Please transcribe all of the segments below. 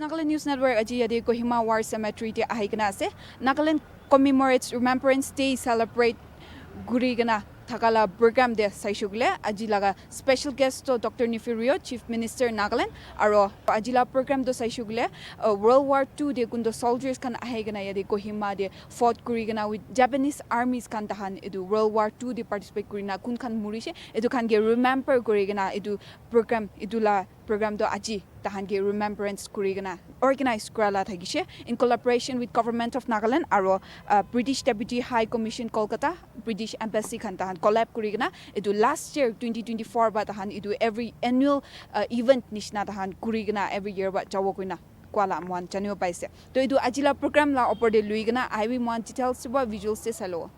Nagaland News Network aji yadi Kohima War Cemetery ti ahigana ase. Nagaland commemorates Remembrance Day celebrate gurigana thakala program de saishugle ajilaga special guest to Dr. Nifirio Chief Minister Nagaland aro ajila program do saishugle World War II de kundo soldiers kan ahigana yadi Kohima de fought gurigana with Japanese armies kan tahan edu World War II de participate gurina kun kan murishe edu kan ge remember gurigana edu program edula program do aji tahan ge remembrance kurigana organized krala thagishe in collaboration with government of Nagaland aro British Deputy High Commission Kolkata British Embassy kan tahan collab kurigana edu last year 2024 ba tahan edu every annual event nishna tahan kurigana every year ba jawokuina kwala amwan chanyo paise to edu ajila program la opor de luigana iwi mon details ba visuals se salo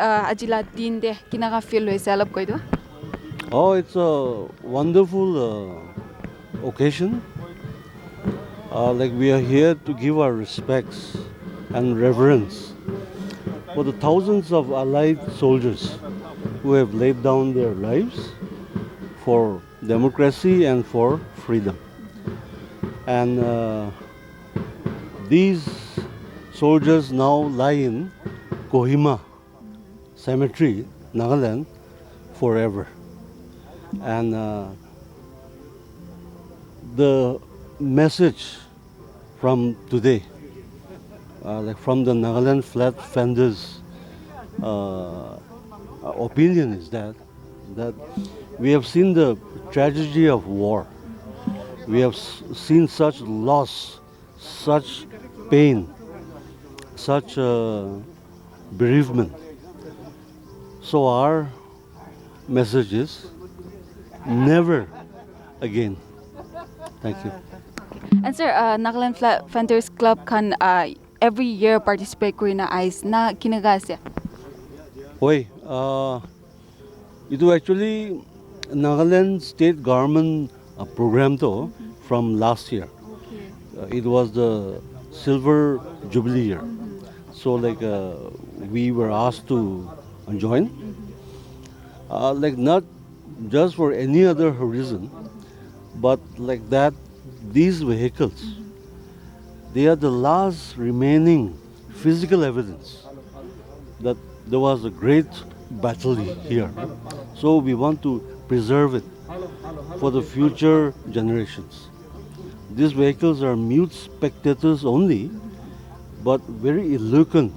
ajila din de kinaga feel hoise alap koi do Oh, it's a wonderful occasion. Like we are here to give our respects and reverence for the thousands of allied soldiers who have laid down their lives for democracy and for freedom. And these soldiers now lie in Kohima Cemetery, Nagaland, forever. And the message from today, like from the Nagaland Flat Fenders opinion is that we have seen the tragedy of war. We have seen such loss, such pain, such bereavement. So our message is never again. Thank you. and sir Nagaland Fenders Club can every year participate ko na ice na kinaga se Oi, it was actually Nagaland state government program though from last year. It was the silver jubilee year. So like we were asked to join. Like not just for any other reason, but like that these vehicles, they are the last remaining physical evidence that there was a great battle here. So we want to preserve it for the future generations. These vehicles are mute spectators only, but very eloquent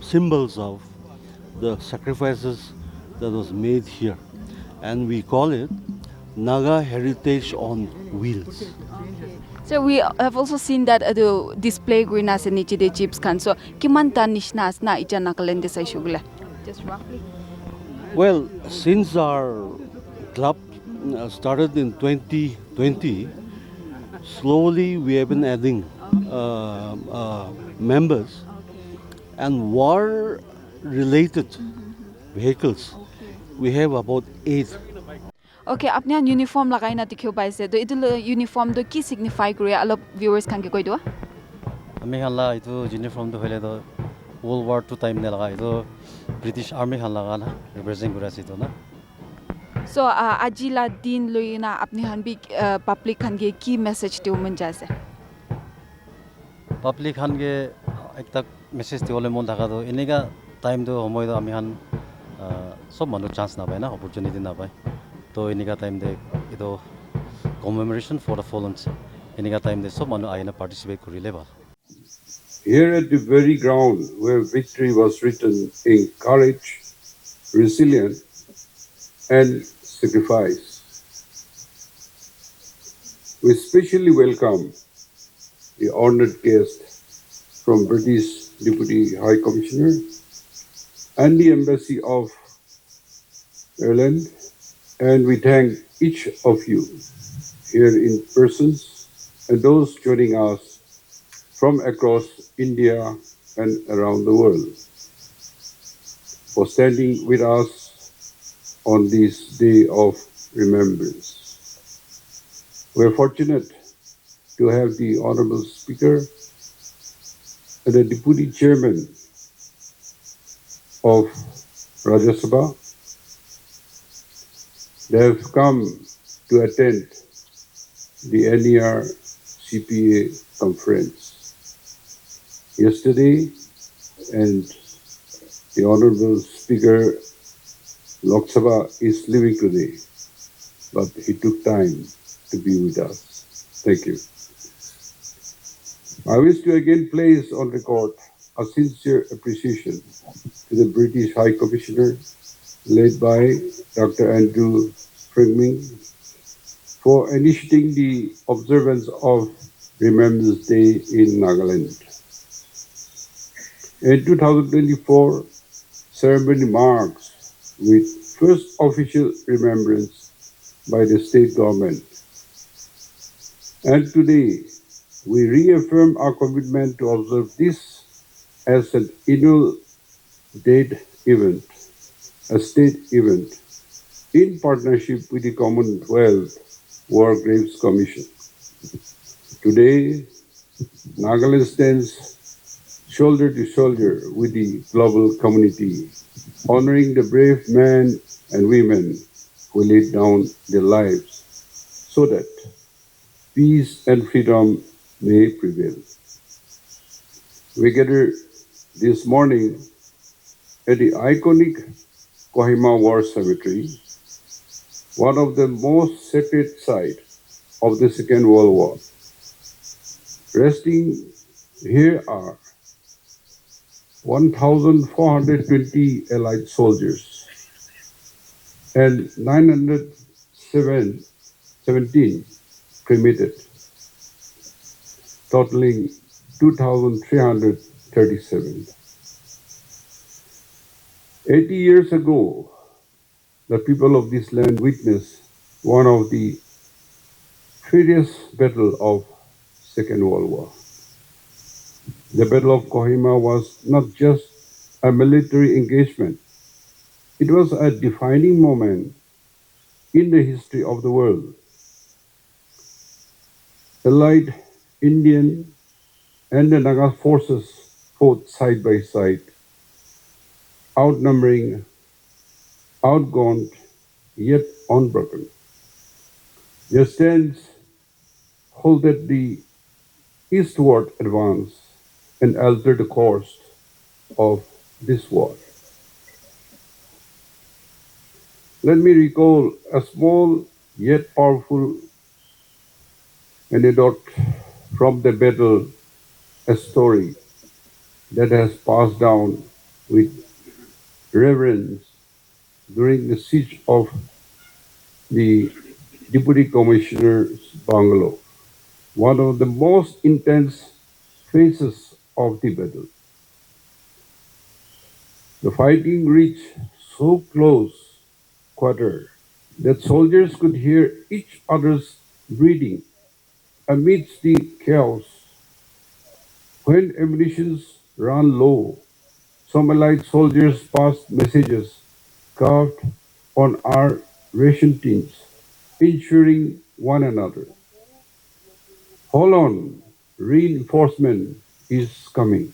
symbols of the sacrifices that was made here. And we call it Naga Heritage on Wheels. So we have also seen that the display green as niche de chips can so kimanta nishnas na ija Nagaland de sai shugla. Just roughly. Well, since our club started in 2020, slowly we have been adding members and war related vehicles. We have about 8. Okay, apne an uniform lagai na dikhio paise to idul uniform do ki signify kore alop viewers kan ke koi do. আমি খালা এইটো ইউনিফৰ্মটো হ'লে তো world war to time নেলগা এইটো British army খান লগা না represent কৰি আছে এইটো না So ajila din loina apne han bi public kan ge ki message de man jase. Public খানকে একটা মেছেজ দিবলৈ মন থকাটো এনেকুৱা টাইমটো সময়টো আমি খান চব মানুহ চান্স নাপায় না অপৰচুনিটি নাপায় তো এনেকুৱা টাইম দে এইটো কমেমৰেশ্যন ফৰ দ্য ফলন্স এনেকুৱা টাইম দে চব মানুহ আহি পাৰ্টিচিপেট কৰিলে ভাল Here at the very ground where victory was written in courage, resilience, and sacrifice. We specially welcome the honored guest from British Deputy High Commissioner and the Embassy of Ireland, and we thank each of you here in persons and those joining us from across India and around the world for standing with us on this day of remembrance. We're fortunate to have the Honorable Speaker and the Deputy Chairman of Rajya Sabha. They have come to attend the NER CPA conference yesterday, and the Honorable Speaker Lok Sabha is leaving today, but he took time to be with us. Thank you. I wish to again place on record a sincere appreciation to the British High Commissioner, led by Dr. Andrew Friming, for initiating the observance of Remembrance Day in Nagaland. In 2024, ceremony marks with first official remembrance by the state government. And today, we reaffirm our commitment to observe this as an annual date event, a state event, in partnership with the Commonwealth War Graves Commission. Today, Nagaland stands shoulder to shoulder with the global community, honoring the brave men and women who laid down their lives so that peace and freedom may prevail. We gather this morning at the iconic Kohima War Cemetery, one of the most sacred sites of the Second World War. Resting here are 1,420 Allied soldiers and 917 cremated, totaling 2,337. 80 years ago, the people of this land witnessed one of the fiercest battles of Second World War. The Battle of Kohima was not just a military engagement. It was a defining moment in the history of the world. Allied Indian and the Naga forces fought side by side, outnumbering, outgunned, yet unbroken. Their stance halted the eastward advance and altered the course of this war. Let me recall a small yet powerful anecdote from the battle, a story that has passed down with reverence during the siege of the Deputy Commissioner's bungalow, one of the most intense phases of the battle. The fighting reached so close quarter that soldiers could hear each other's breathing amidst the chaos. When ammunition ran low, some Allied soldiers passed messages carved on our ration tins, ensuring one another, "Hold on, reinforcement is coming."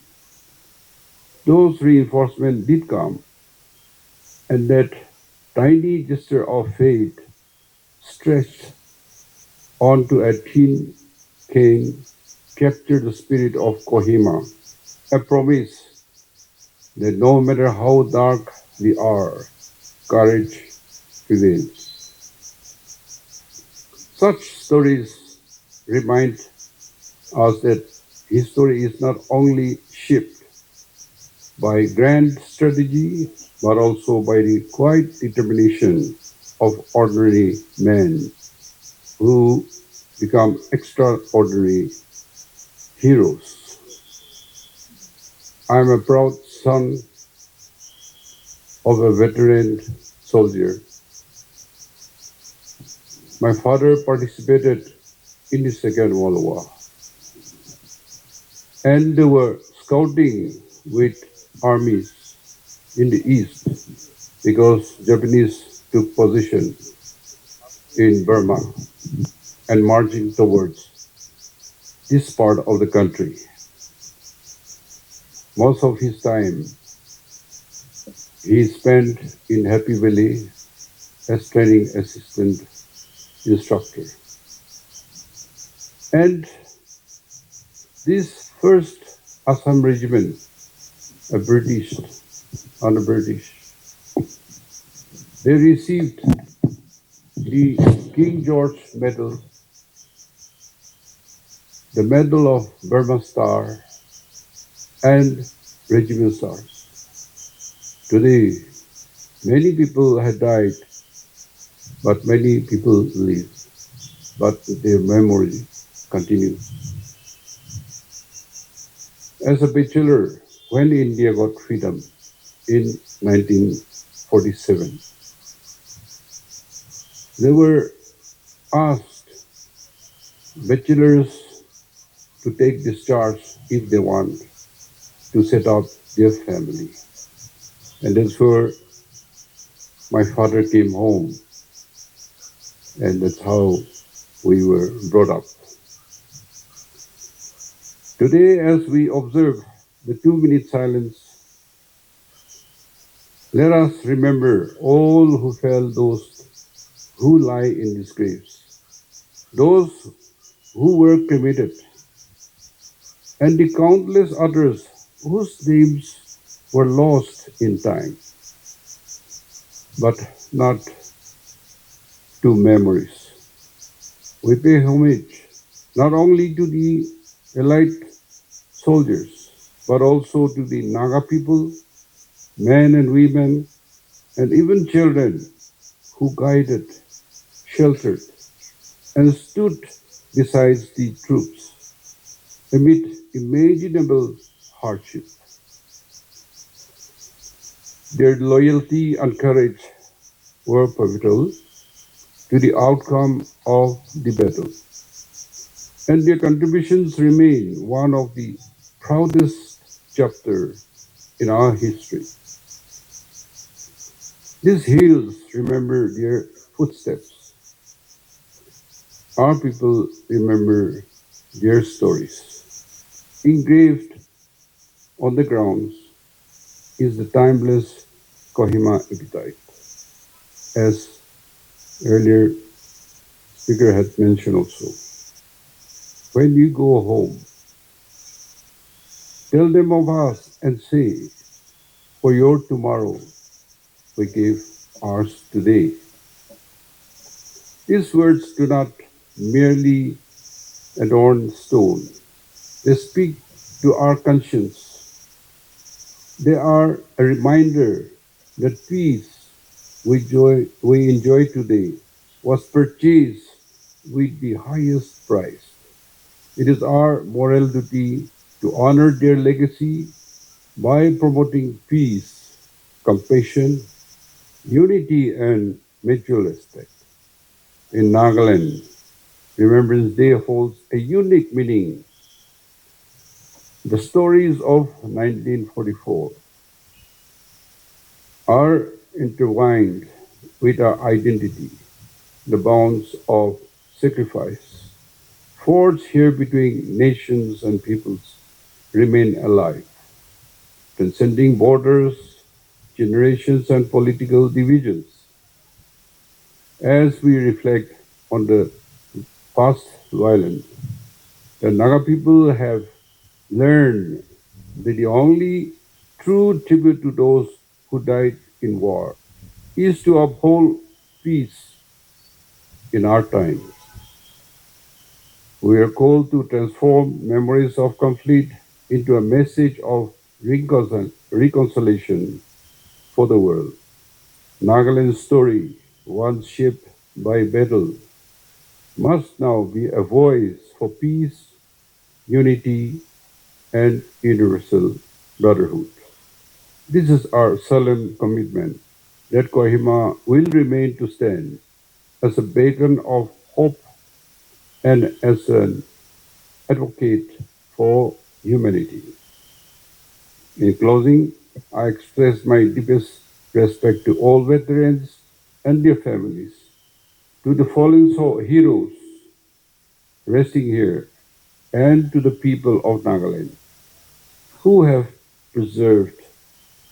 Those reinforcements did come, and that tiny gesture of faith stretched onto a thin cane captured the spirit of Kohima, a promise that no matter how dark the hour, courage prevails. Such stories remind us that history is not only shaped by grand strategy, but also by the quiet determination of ordinary men who become extraordinary heroes. I am a proud son of a veteran soldier. My father participated in the Second World War, and they were scouting with armies in the east because Japanese took position in Burma and marching towards this part of the country. Most of his time he spent in Happy Valley as training assistant instructor. And this first Assam regiment, a British, on a British, they received the King George Medal, the Medal of Burma Star, and Regiment Stars. Today, many people had died, but many people live. But their memory continues. As a bachelor, when India got freedom in 1947, they were asked bachelors to take discharge if they want to set up their family. And that's where my father came home, and that's how we were brought up. Today, as we observe the 2 minute silence, let us remember all who fell, those who lie in these graves, those who were cremated, and the countless others whose names were lost in time, but not to memories. We pay homage not only to the elite soldiers, but also to the Naga people, men and women, and even children who guided, sheltered, and stood beside the troops amid imaginable hardship. Their loyalty and courage were pivotal to the outcome of the battle, and their contributions remain one of the proudest chapters in our history. These hills remember their footsteps. Our people remember their stories. Engraved on the grounds is the timeless Kohima epitaph. As earlier speaker had mentioned also, when you go home, tell them of us and say, for your tomorrow, we gave ours today. These words do not merely adorned stone. They speak to our conscience. They are a reminder that peace we enjoy today was purchased with the highest price. It is our moral duty to honor their legacy by promoting peace, compassion, unity, and mutual respect. In Nagaland, Remembrance Day holds a unique meaning. The stories of 1944 are intertwined with our identity. The bonds of sacrifice forged here between nations and peoples remain alive, transcending borders, generations, and political divisions. As we reflect on the past violence, the Naga people have learned that the only true tribute to those who died in war is to uphold peace in our times. We are called to transform memories of conflict into a message of reconciliation for the world. Nagaland's story, once shaped by battle, must now be a voice for peace, unity, and universal brotherhood. This is our solemn commitment that Kohima will remain to stand as a beacon of hope and as an advocate for humanity. In closing, I express my deepest respect to all veterans and their families, to the fallen heroes resting here, and to the people of Nagaland who have preserved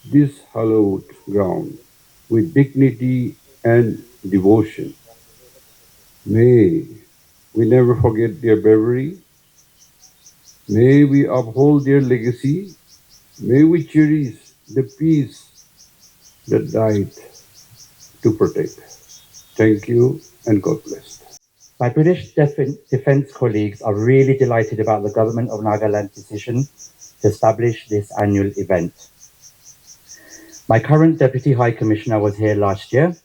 this hallowed ground with dignity and devotion. May we never forget their bravery. May we uphold their legacy. May we cherish the peace that died to protect. Thank you and God bless. My British defence colleagues are really delighted about the Government of Nagaland's decision to establish this annual event. My current Deputy High Commissioner was here last year.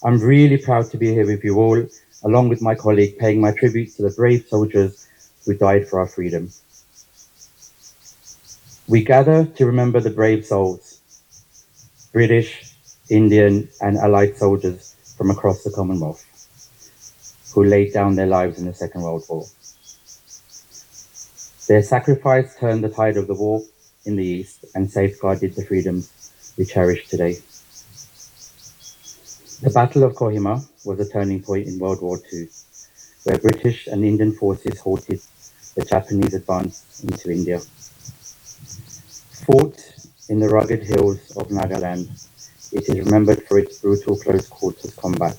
I'm really proud to be here with you all, along with my colleague, paying my tribute to the brave soldiers who died for our freedom. We gather to remember the brave souls, British, Indian, and Allied soldiers from across the Commonwealth, who laid down their lives in the Second World War. Their sacrifice turned the tide of the war in the East and safeguarded the freedoms we cherish today. The Battle of Kohima was a turning point in World War II, where British and Indian forces halted the Japanese advance into India. Fought in the rugged hills of Nagaland, it is remembered for its brutal close quarters combat,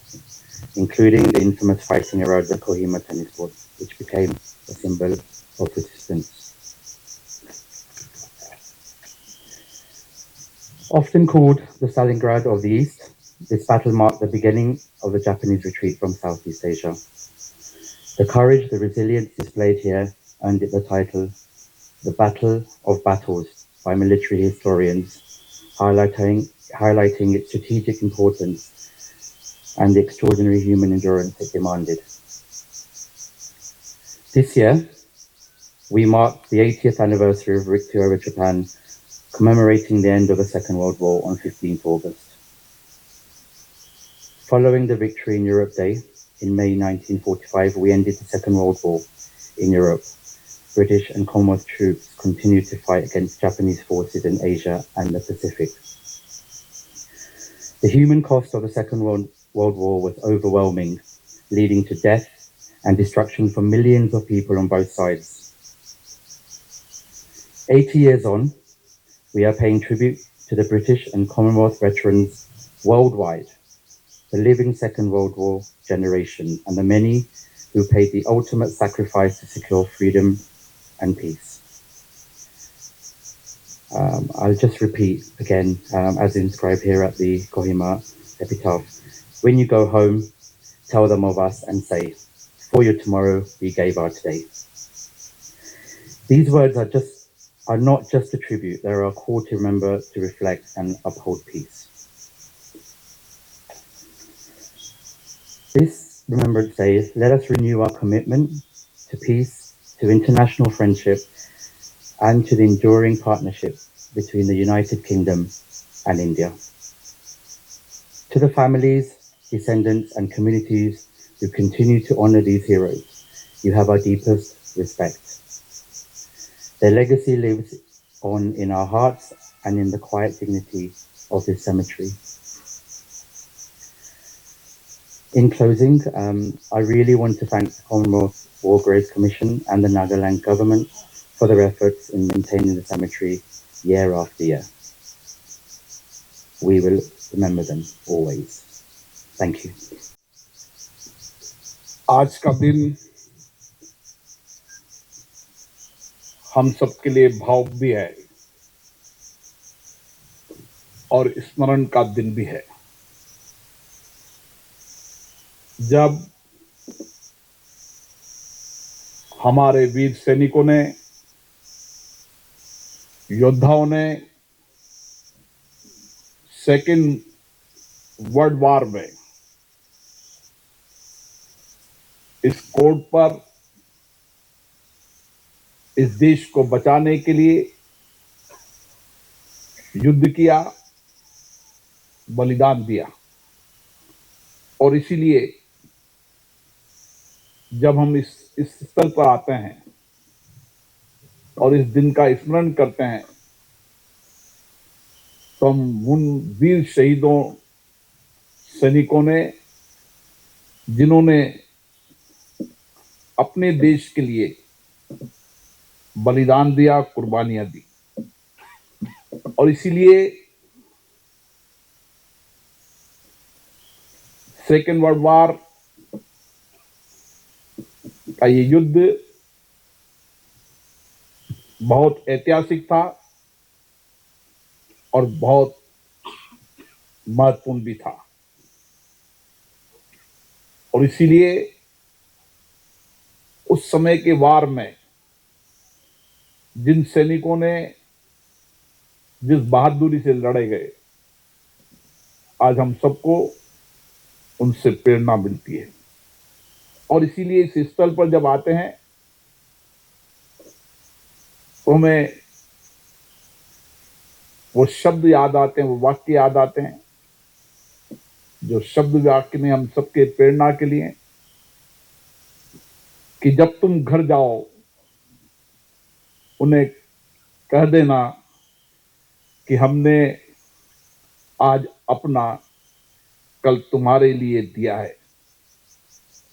including the infamous fighting around the Kohima tennis court, which became a symbol of resistance. Often called the Stalingrad of the East, this battle marked the beginning of the Japanese retreat from Southeast Asia. The courage, the resilience displayed here earned it the title, The Battle of Battles, by military historians, highlighting its strategic importance and the extraordinary human endurance it demanded. This year, we mark the 80th anniversary of victory over Japan, commemorating the end of the Second World War on 15th August. Following the victory in Europe Day in May 1945, we ended the Second World War in Europe. British and Commonwealth troops continued to fight against Japanese forces in Asia and the Pacific. The human cost of the Second World War was overwhelming, leading to death and destruction for millions of people on both sides. 80 years on, we are paying tribute to the British and Commonwealth veterans worldwide, the living Second World War generation, and the many who paid the ultimate sacrifice to secure freedom and peace. I'll just repeat again, as inscribed here at the Kohima epitaph. When you go home, tell them of us and say, For your tomorrow, we gave our today. These words are not just a tribute, they're a call to remember, to reflect, and uphold peace. This Remembrance Day, let us renew our commitment to peace, to international friendship, and to the enduring partnership between the United Kingdom and India. To the families, descendants, and communities who continue to honor these heroes, you have our deepest respect. Their legacy lives on in our hearts and in the quiet dignity of this cemetery. In closing, I really want to thank the Commonwealth War Graves Commission and the Nagaland government for their efforts in maintaining the cemetery year after year. We will remember them always. Thank you. आज का दिन हम सबके लिए भावुक भी है और स्मरण का दिन भी है। जब हमारे वीर सैनिकों ने, योद्धाओं ने सेकेंड वर्ल्ड वॉर में इस कोड पर इस देश को बचाने के लिए युद्ध किया, बलिदान दिया, और इसीलिए जब हम इस स्थल पर आते हैं और इस दिन का स्मरण करते हैं तो हम उन वीर शहीदों, सैनिकों ने जिन्होंने अपने देश के लिए बलिदान दिया, कुर्बानियां दी, और इसीलिए सेकेंड वर्ल्ड वॉर का ये युद्ध बहुत ऐतिहासिक था और बहुत महत्वपूर्ण भी था, और इसीलिए उस समय के वार में जिन सैनिकों ने जिस बहादुरी से लड़े गए, आज हम सबको उनसे प्रेरणा मिलती है। और इसीलिए इस स्थल पर जब आते हैं तो हमें वो शब्द याद आते हैं, वो वाक्य याद आते हैं जो शब्द वाक्य में हम सबके प्रेरणा के लिए, कि जब तुम घर जाओ उन्हें कह देना कि हमने आज अपना कल तुम्हारे लिए दिया है।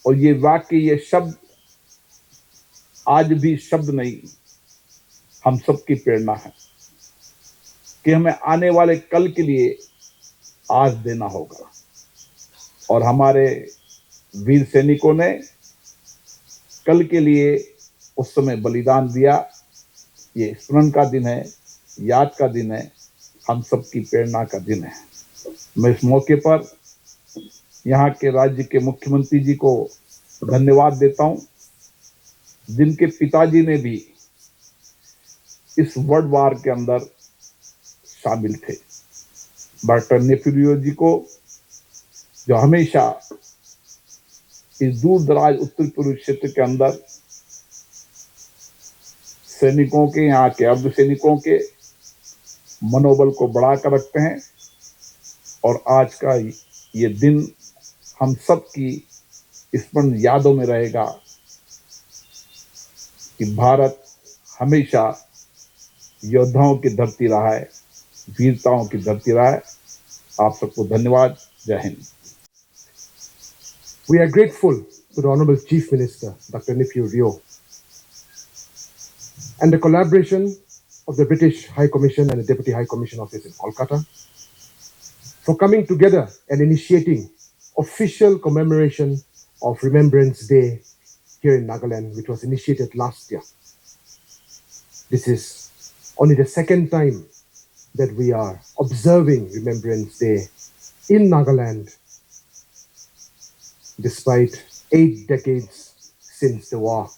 और ये वाक्य, ये शब्द आज भी शब्द नहीं, हम सबकी प्रेरणा है कि हमें आने वाले कल के लिए आज देना होगा। और हमारे वीर सैनिकों ने कल के लिए उस समय बलिदान दिया। ये स्मरण का दिन है, याद का दिन है, हम सबकी प्रेरणा का दिन है। मैं इस मौके पर यहाँ के राज्य के मुख्यमंत्री जी को धन्यवाद देता हूँ, जिनके पिताजी ने भी इस वर्ल्ड वार के अंदर शामिल थे। डॉक्टर नेफ्यूरियो जी को, जो हमेशा इस दूर दराज उत्तर पूर्वी क्षेत्र के अंदर सैनिकों के, यहाँ के अर्ध सैनिकों के मनोबल को बढ़ाकर रखते हैं। और आज का ये दिन हम सब की स्मरण यादों में रहेगा कि भारत हमेशा योद्धाओं की धरती रहा है, वीरताओं की धरती रहा है। आप सबको धन्यवाद। जय Hind. We are grateful to the Honorable Chief Minister, Dr. Nephew Rio, and the collaboration of the British High Commission and the Deputy High Commission Office in Kolkata for coming together and initiating official commemoration of Remembrance Day here in Nagaland, which was initiated last year. This is only the second time that we are observing Remembrance Day in Nagaland, despite 8 decades since the war.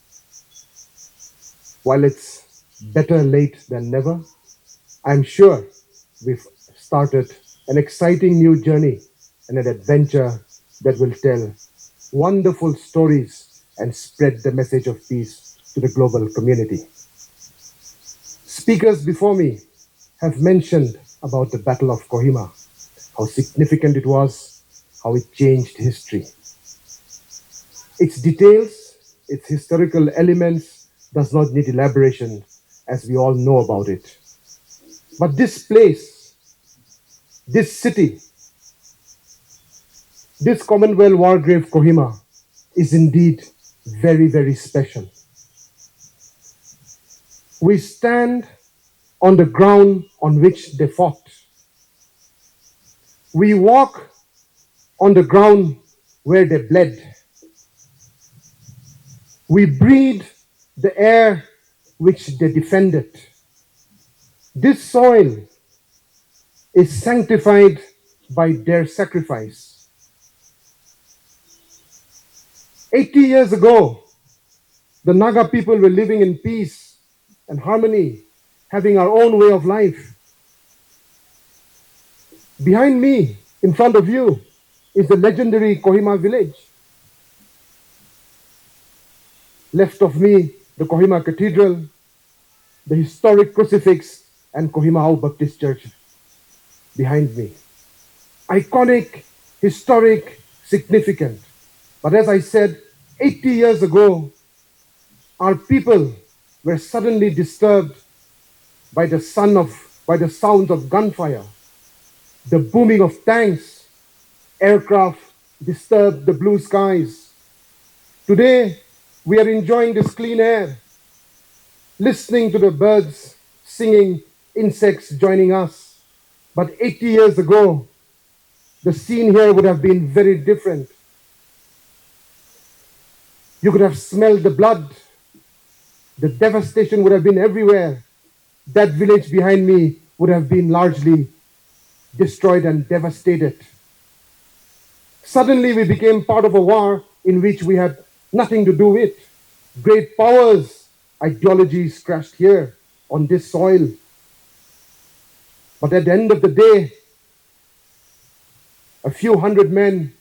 While it's better late than never, I'm sure we've started an exciting new journey and an adventure that will tell wonderful stories and spread the message of peace to the global community. Speakers before me have mentioned about the Battle of Kohima, how significant it was, how it changed history. Its details, its historical elements does not need elaboration, as we all know about it. But this place, this city, this Commonwealth war grave Kohima is indeed very, very special. We stand on the ground on which they fought. We walk on the ground where they bled. We breathe the air which they defended. This soil is sanctified by their sacrifice. 80 years ago, the Naga people were living in peace and harmony, having our own way of life. Behind me, in front of you, is the legendary Kohima village. Left of me, the Kohima Cathedral, the historic crucifix, and Kohima Au Baptist Church behind me. Iconic, historic, significant. But as I said, 80 years ago, our people were suddenly disturbed by the sound of gunfire, the booming of tanks, aircraft disturbed the blue skies. Today, we are enjoying this clean air, listening to the birds singing, insects joining us. But 80 years ago, the scene here would have been very different. You could have smelled the blood. The devastation would have been everywhere. That village behind me would have been largely destroyed and devastated. Suddenly, we became part of a war in which we had nothing to do with. Great powers, ideologies crashed here on this soil. But at the end of the day, a few hundred men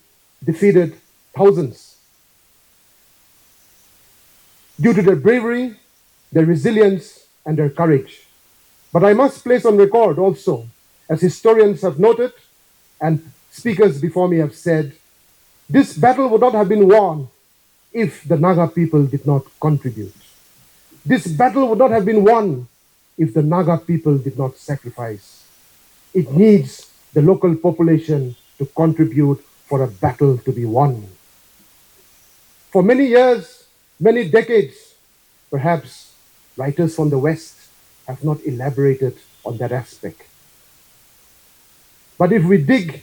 defeated thousands. Due to their bravery, their resilience, and their courage. But I must place on record also, as historians have noted, and speakers before me have said, this battle would not have been won if the Naga people did not contribute. This battle would not have been won if the Naga people did not sacrifice. It needs the local population to contribute for a battle to be won. For many years, many decades, perhaps writers from the West have not elaborated on that aspect. But if we dig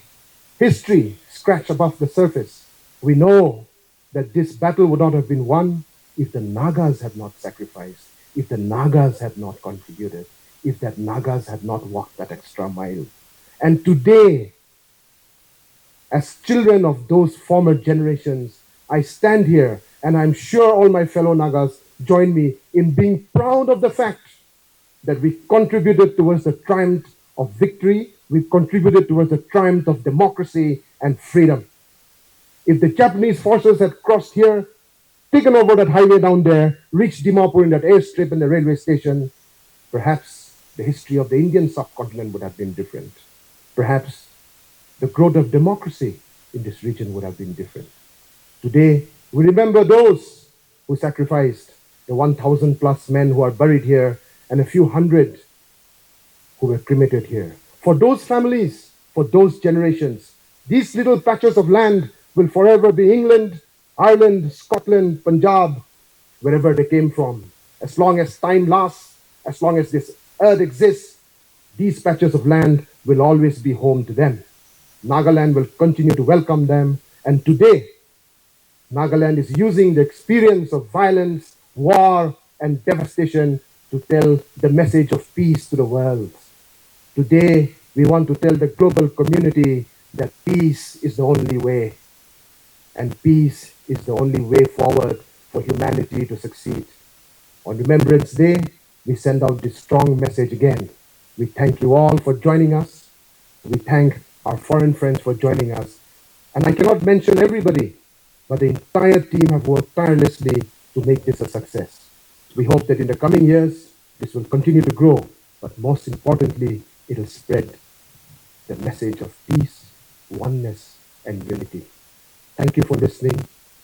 history, scratch above the surface, we know that this battle would not have been won if the Nagas had not sacrificed, if the Nagas had not contributed, if that Nagas had not walked that extra mile. And today, as children of those former generations, I stand here and I'm sure all my fellow Nagas join me in being proud of the fact that we contributed towards the triumph of victory, we contributed towards the triumph of democracy and freedom. If the Japanese forces had crossed here, taken over that highway down there, reached Dimapur in that airstrip and the railway station, perhaps the history of the Indian subcontinent would have been different. Perhaps the growth of democracy in this region would have been different. Today, we remember those who sacrificed, the 1,000 plus men who are buried here and a few hundred who were cremated here. For those families, for those generations, these little patches of land will forever be England, Ireland, Scotland, Punjab, wherever they came from. As long as time lasts, as long as this earth exists, these patches of land will always be home to them. Nagaland will continue to welcome them. And today, Nagaland is using the experience of violence, war, and devastation to tell the message of peace to the world. Today, we want to tell the global community that peace is the only way. And peace is the only way forward for humanity to succeed. On Remembrance Day, we send out this strong message again. We thank you all for joining us. We thank our foreign friends for joining us. And I cannot mention everybody, but the entire team have worked tirelessly to make this a success. We hope that in the coming years, this will continue to grow, but most importantly, it will spread the message of peace, oneness, and unity. Thank you for listening.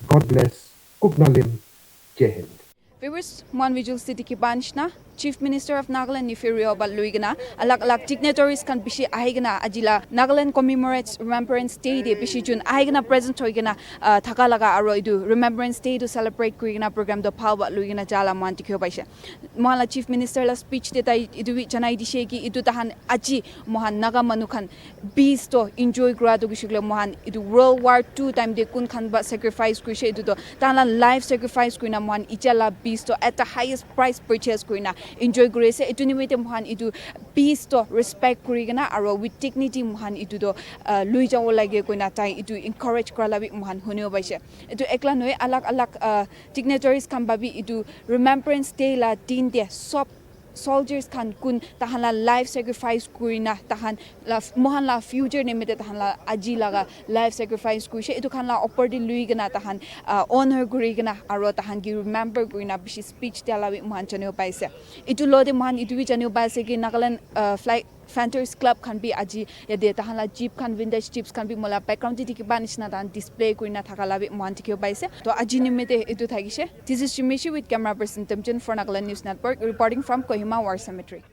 God bless. Kuknalim. Jai Hind. Viewers, one visual city ki banshna Chief Minister of Nagaland Nifirio Baluigana alak dignitaries kan bishi ahigana ajila Nagaland commemorates Remembrance Day de bishi jun ahigana present hoigana thakalaga aro idu Remembrance Day to celebrate kuigana program do phawa luigana jala man tikyo baisha mala Chief Minister la speech de tai idu janai dishe ki idu tahan aji mohan naga manukan peace to enjoy gra do gishule mohan idu World War II time de kun khan ba sacrifice kuishe idu to tana life sacrifice kuina mohan ichala peace to at the highest price purchase kuina enjoy grace etu nimite mohan idu peace to respect kurigana aro with dignity mohan idu do lui jaw lage koina tai idu encourage kralabi mohan hunio baise etu ekla noi alak dignitaries kan babi idu Remembrance Day la din de sop soldiers kan kun tahan la life sacrifice kurina tahan la mohan la future nimite tahan la aji laga life sacrifice kuise etu kan la opportunity lui gana tahan honor guri gana aro tahan gi remember kurina bishi speech dalawi mohan chanio paise etu lode mohan etu wi chanio paise ki Nagaland flight Fanters Club can be aji yade tahan la jeep kan vintage jeeps kan be mola background ti ki banishna tan display kurina thakala bi mohan tikyo paise to aji nimite etu thagise this is Shimishi with camera person Timjan for Nagaland News Network reporting from Kohima War Cemetery.